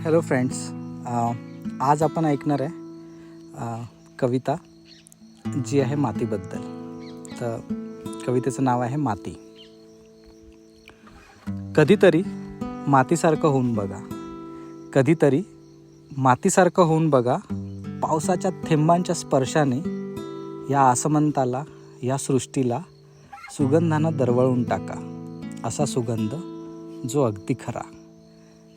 Hello friends, आज आपण ऐकणार आहे कविता जी आहे मातीबद्दल. तर कवितेचं नाव आहे माती. कधीतरी मातीसारखं होऊन बघा, कधीतरी मातीसारखं होऊन बघा. पावसाच्या थेंबांच्या स्पर्शाने या आसमंताला, या सृष्टीला सुगंधानं दरवळून टाका. असा सुगंध जो अगदी खरा.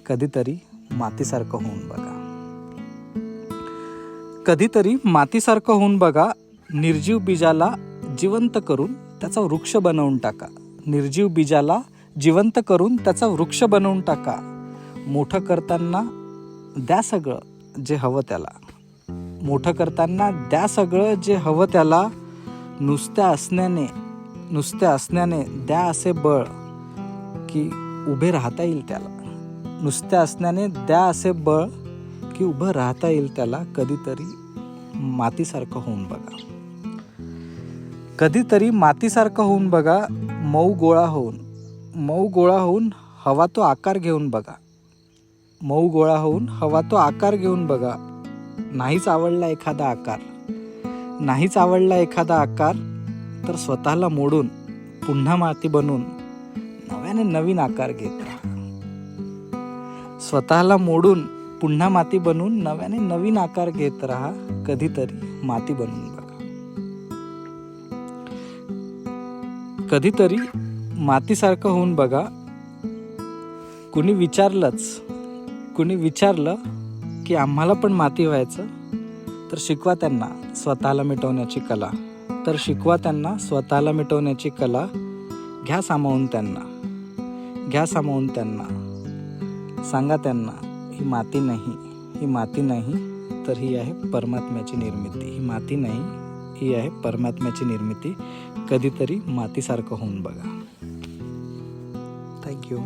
कधीतरी मातीसारखं होऊन बघा. कधीतरी मातीसारखं होऊन बघा. निर्जीव बीजाला जिवंत करून त्याचा वृक्ष बनवून टाका. निर्जीव बीजाला जिवंत करून त्याचा वृक्ष बनवून टाका. मोठं करताना द्या सगळं जे हवं त्याला. मोठं करताना द्या सगळं जे हवं त्याला. नुसत्या असण्याने द्या असे बळ की उभे राहता येईल त्याला. नुसत्या असण्याने द्या असे बळ की उभं राहता येईल त्याला. कधीतरी मातीसारखं होऊन बघा. कधीतरी मातीसारखं होऊन बघा. मऊ गोळा होऊन हवा तो आकार घेऊन बघा. मऊ गोळा होऊन हवा तो आकार घेऊन बघा. नाहीच आवडला एखादा आकार तर स्वतःला मोडून पुन्हा माती बनून नव्याने नवीन आकार घेत राहा. स्वतःला मोडून पुन्हा माती बनून नव्याने नवीन आकार घेत राहा. कधीतरी माती बनून बघा. कधीतरी मातीसारखं होऊन बघा. कुणी विचारलं की आम्हाला पण माती व्हायचं तर शिकवा त्यांना स्वतःला मिटवण्याची कला. घ्या सामावून त्यांना. सांगा त्यांना ही माती नाही तर ही आहे परमात्म्याची निर्मिती. ही माती नाही, ही आहे परमात्म्याची निर्मिती. कधीतरी मातीसारखं होऊन बघा. थँक्यू.